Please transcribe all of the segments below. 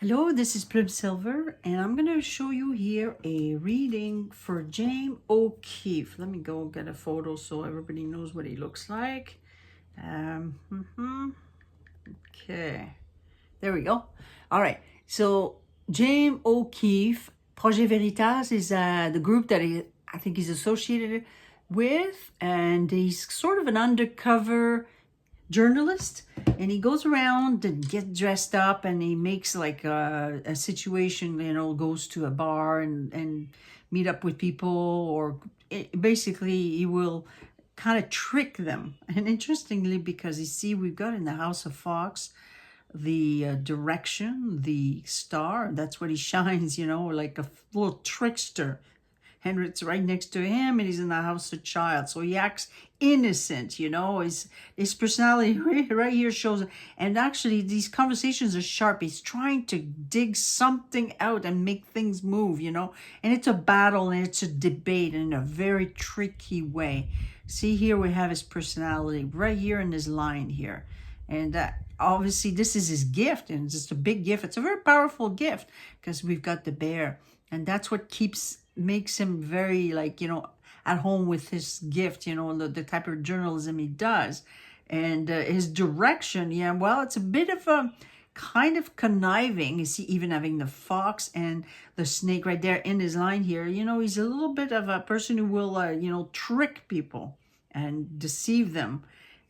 Hello, this is Silver, and I'm going to show you here a reading for James O'Keefe. Let me go get a photo so everybody knows what he looks like. Okay, there we go. All right, so James O'Keefe, Projet Veritas is the group that I think he's associated with, and he's sort of an undercover journalist, and he goes around and gets dressed up, and he makes like a situation, goes to a bar and meet up with people, or basically he will kind of trick them. And interestingly, because you see, we've got in the House of Fox the direction, the star, that's what he shines, like a little trickster. Henry's right next to him, and he's in the house of child. So he acts innocent, his personality right here shows. And actually, these conversations are sharp. He's trying to dig something out and make things move, and it's a battle and it's a debate in a very tricky way. See, here we have his personality right here in this line here. And obviously, this is his gift, and it's just a big gift. It's a very powerful gift because we've got the bear, and that's what makes him very, at home with his gift, the type of journalism he does. And his direction, it's a bit of a kind of conniving. You see, even having the fox and the snake right there in his line here, he's a little bit of a person who will, trick people and deceive them.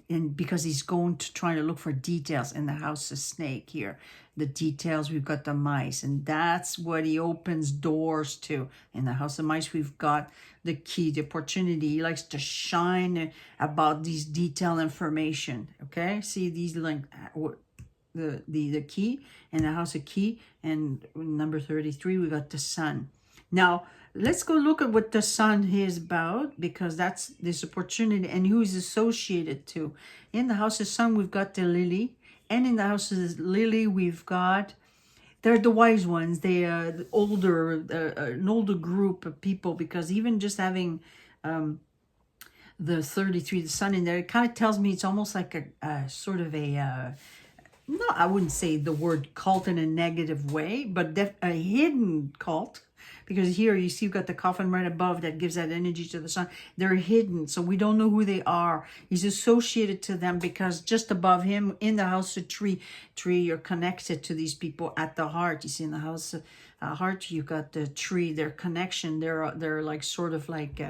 And because he's going to try to look for details in the house of snake here. The details, we've got the mice, and that's what he opens doors to. In the house of mice, we've got the key, the opportunity. He likes to shine about these detailed information. Okay, see these like the key in the house of key, and number 33, we got the sun. Now, let's go look at what the sun is about, because that's this opportunity and who is associated to. In the house of sun, we've got the lily. And in the house of lily, we've got, they're the wise ones. They are an older group of people, because even just having the 33, the sun in there, it kind of tells me it's almost like a sort of a, no, I wouldn't say the word cult in a negative way, but a hidden cult. Because here you see you've got the coffin right above that gives that energy to the sun. They're hidden, so we don't know who they are. He's associated to them because just above him in the house of tree, you're connected to these people at the heart. You see in the house of heart, you've got the tree, their connection. They're like sort of like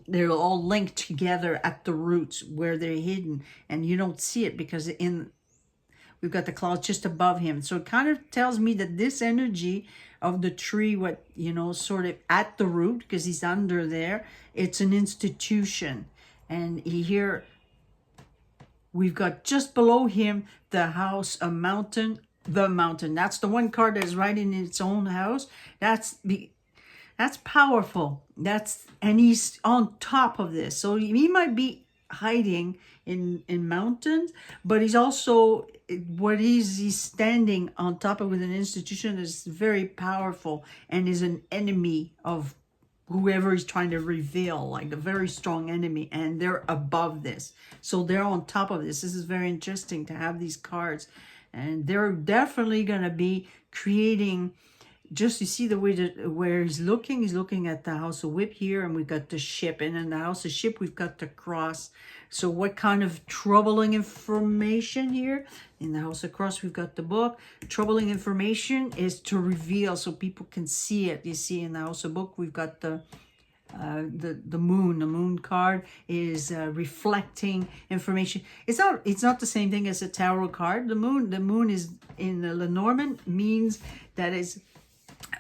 they're all linked together at the roots where they're hidden, and you don't see it because we've got the clouds just above him. So it kind of tells me that this energy of the tree, sort of at the root, because he's under there, it's an institution. And here we've got just below him the house, a mountain, the mountain. That's the one card that is right in its own house. That's powerful. And he's on top of this. So he might be hiding in mountains, but he's also, he's standing on top of with an institution is very powerful and is an enemy of whoever he's trying to reveal, like a very strong enemy, and they're above this. So they're on top of this. This is very interesting to have these cards, and they're definitely going to be creating. Just you see the way that where he's looking at the house of whip here, and we've got the ship, and in the house of ship we've got the cross. So what kind of troubling information here? In the house of cross we've got the book. Troubling information is to reveal so people can see it. You see in the house of book we've got the moon. The moon card is reflecting information. It's not the same thing as a tarot card. The moon is in the Lenormand, means that is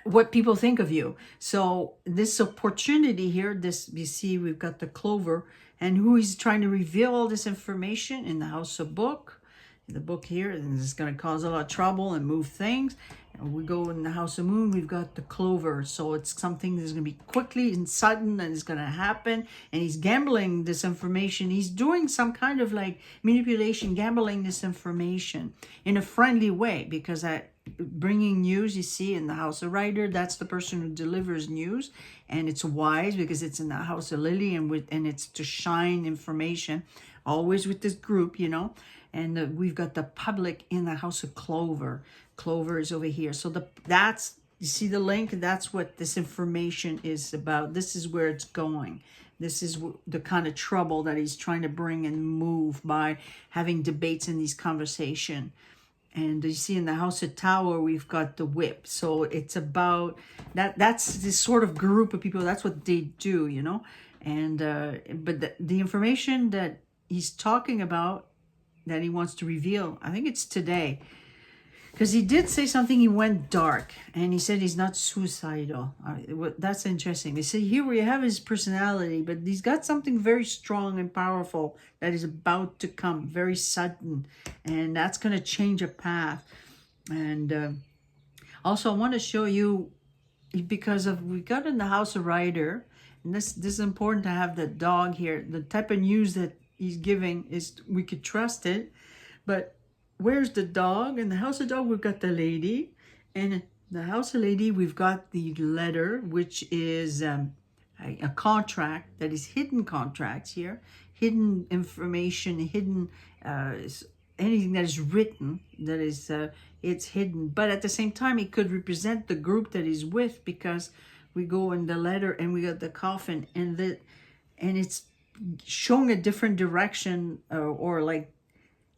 what people think of you. So this opportunity here, you see we've got the clover, and who is trying to reveal all this information in the house of book. The book here, and this is going to cause a lot of trouble and move things. And we go in the house of moon, we've got the clover. So it's something that's going to be quickly and sudden, and it's going to happen. And he's gambling this information. He's doing some kind of like manipulation, gambling this information in a friendly way, because bringing news, you see in the house of writer, that's the person who delivers news, and it's wise because it's in the house of lily, and it's to shine information always with this group, And we've got the public in the house of Clover. Clover is over here. So that's, you see the link? That's what this information is about. This is where it's going. This is the kind of trouble that he's trying to bring and move by having debates in these conversations. And you see in the House of Tower, we've got the whip. So it's about that. That's this sort of group of people. That's what they do, you know. And but the information that he's talking about, that he wants to reveal, I think it's today. Because he did say something, he went dark. And he said he's not suicidal. That's interesting. They say here we have his personality, but he's got something very strong and powerful that is about to come, very sudden. And that's going to change a path. And also I want to show you, because we got in the House of Rider, and this is important to have the dog here. The type of news that he's giving is, we could trust it, but where's the dog? In the House of Dog, we've got the lady. And in the House of Lady, we've got the letter, which is a contract that is hidden contracts here. Hidden information, hidden anything that is written, that is, it's hidden. But at the same time, it could represent the group that he's with, because we go in the letter and we got the coffin, and it's showing a different direction, or like,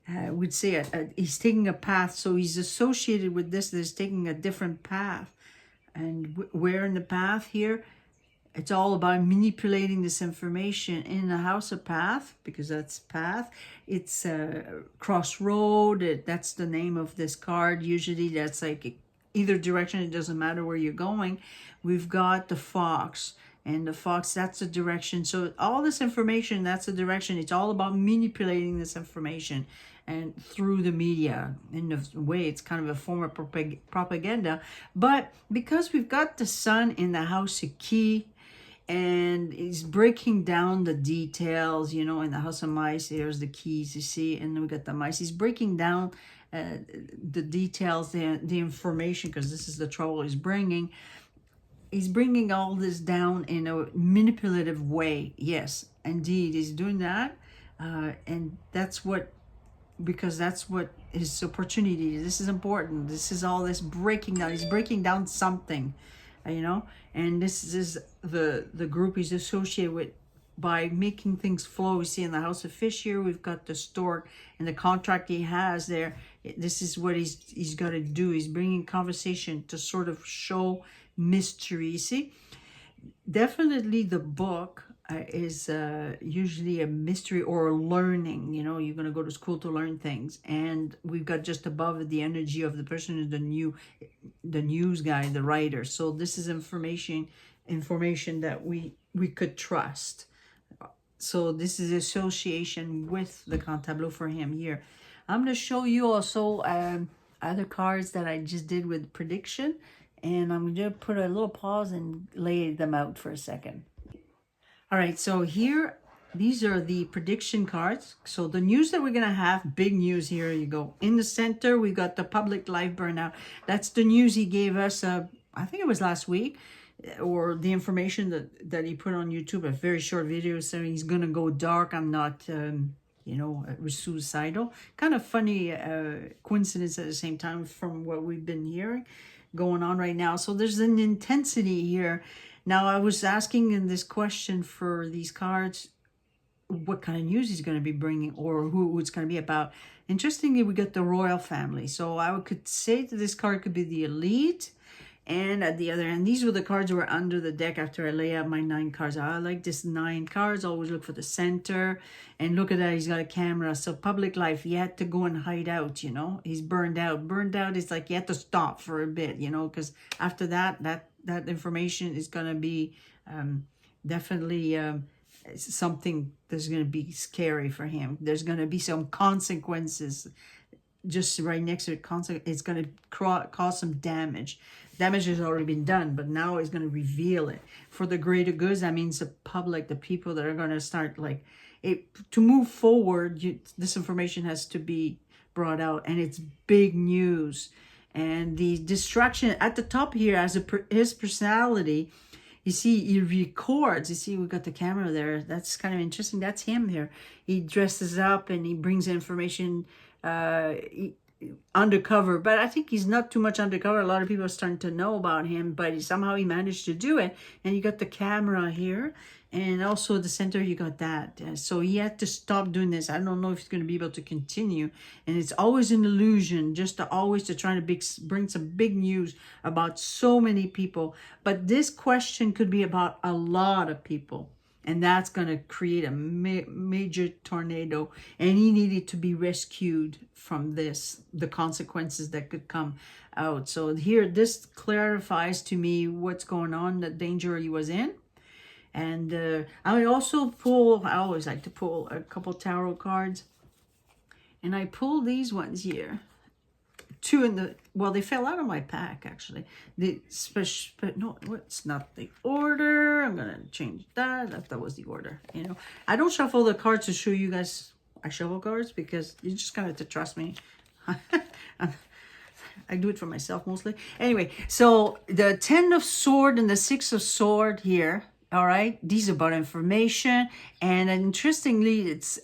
I would say he's taking a path. So he's associated with this, that is taking a different path. And where in the path here, it's all about manipulating this information in the House of Path, because that's path. It's CROSSROAD. That's the name of this card. Usually that's like either direction. It doesn't matter where you're going. We've got the fox. And the fox, that's the direction. So all this information, that's the direction. It's all about manipulating this information, and through the media. In a way, it's kind of a form of propaganda. But because we've got the sun in the House of Key, and he's breaking down the details, you know, in the House of Mice, there's the keys, you see, and then we got the mice. He's breaking down the details, the information, because this is the trouble he's bringing. He's bringing all this down in a manipulative way. Yes, indeed, he's doing that. And that's what, because that's what his opportunity is. This is important. This is all this breaking down. He's breaking down something, you know. And this is the group he's associated with by making things flow. We see in the House of Fish here, we've got the stork and the contract he has there. This is what he's got to do. He's bringing conversation to sort of show mystery. See, definitely the book is usually a mystery or learning. You know, you're going to go to school to learn things, and we've got just above it the energy of the person who's the news guy, the writer. So this is information that we could trust. So this is association with the Cantableau for him here. I'm going to show you also other cards that I just did with prediction. And I'm going to put a little pause and lay them out for a second. All right, so here, these are the prediction cards. So the news that we're going to have, big news, here you go. In the center, we got the public life burnout. That's the news he gave us, I think it was last week, or the information that he put on YouTube, a very short video saying he's going to go dark. I'm not, you know, suicidal. Kind of funny coincidence at the same time from what we've been hearing going on right now. So there's an intensity here. Now, I was asking in this question for these cards, what kind of news he's going to be bringing, or who it's going to be about. Interestingly, we got the royal family. So I could say that this card could be the elite. And at the other end, these were the cards that were under the deck after I lay out my 9 cards. I like this 9 cards. Always look for the center. And look at that, he's got a camera. So public life, he had to go and hide out, you know. He's burned out. Burned out is like you had to stop for a bit, you know, because after that information is going to be definitely something that's going to be scary for him. There's going to be some consequences just right next to it. It's going to cause some damage. Damage has already been done, but now it's going to reveal it. For the greater goods, that means the public, the people that are going to start like it to move forward. This information has to be brought out, and it's big news. And the distraction at the top here as his personality, you see, he records. You see, we got the camera there. That's kind of interesting. That's him here. He dresses up and he brings information undercover, but I think he's not too much undercover. A lot of people are starting to know about him, but somehow he managed to do it. And you got the camera here, and also at the center you got that. So he had to stop doing this. I don't know if he's going to be able to continue. And it's always an illusion, just to always to try to bring some big news about so many people. But this question could be about a lot of people. And that's going to create a major tornado. And he needed to be rescued from this, the consequences that could come out. So here, this clarifies to me what's going on, the danger he was in. And I also I always like to pull a couple tarot cards. And I pull these ones here. Two in the, well, they fell out of my pack actually. The special, but no, it's not the order. I'm gonna change that. That was the order. You know, I don't shuffle the cards to show you guys I shuffle cards, because you just kind of have to trust me. I do it for myself mostly. Anyway, so the 10 of Sword and the 6 of Sword here. All right, these are about information, and interestingly, it's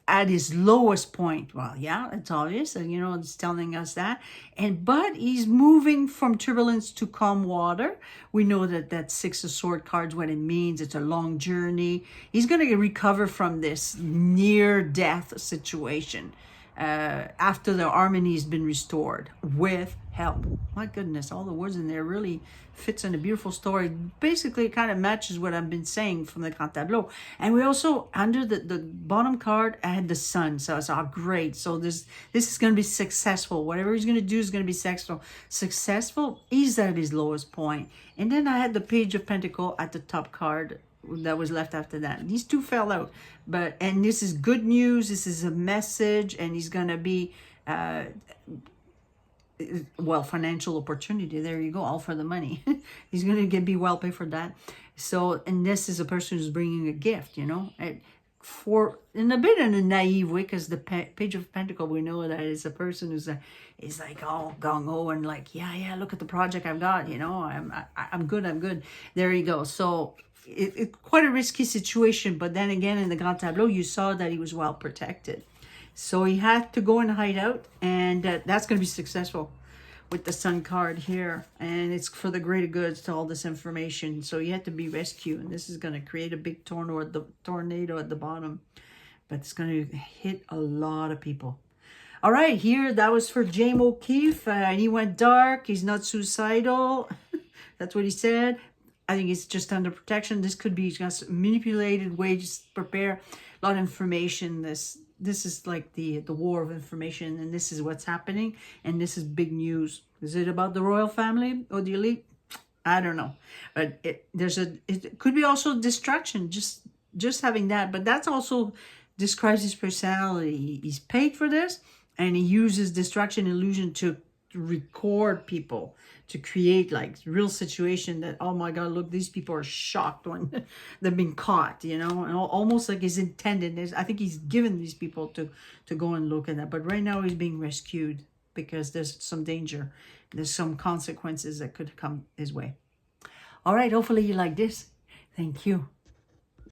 at his lowest point. Well, yeah, it's obvious, and you know, it's telling us that. But he's moving from turbulence to calm water. We know that 6 of Sword cards, what it means. It's a long journey. He's going to recover from this near-death situation after the harmony has been restored with help. My goodness, all the words in there really fits in a beautiful story. Basically, it kind of matches what I've been saying from the Grand Tableau. And we also, under the bottom card, I had the sun. So it's great. So this is going to be successful. Whatever he's going to do is going to be successful. Successful, he's at his lowest point. And then I had the Page of Pentacles at the top card that was left after that. These two fell out. And this is good news. This is a message. And he's going to be... well, financial opportunity. There you go, all for the money. He's going to be well paid for that. So, and this is a person who's bringing a gift, you know, in a bit in a naive way, because the Page of Pentacles, we know that is a person who's is like all gung-ho and like, yeah, look at the project I've got, you know, I'm good. There you go. So it's quite a risky situation, but then again, in the Grand Tableau, you saw that he was well protected. So he had to go and hide out, and that's going to be successful with the Sun card here. And it's for the greater goods to all this information. So he had to be rescued, and this is going to create a big tornado at the bottom. But it's going to hit a lot of people. All right, here, that was for James O'Keefe. And he went dark. He's not suicidal. That's what he said. I think it's just under protection. This could be just a manipulated way, just prepare a lot of information. This is like the war of information, and this is what's happening, and this is big news. Is it about the royal family or the elite? I don't know, but it could be also distraction, just having that. But that's also describes his personality. He's paid for this, and he uses distraction, illusion to record people, to create like real situation that, oh my God, look, these people are shocked when they've been caught, you know, and almost like his intended. I think he's given these people to go and look at that. But right now he's being rescued because there's some danger. There's some consequences that could come his way. All right, hopefully you like this. Thank you.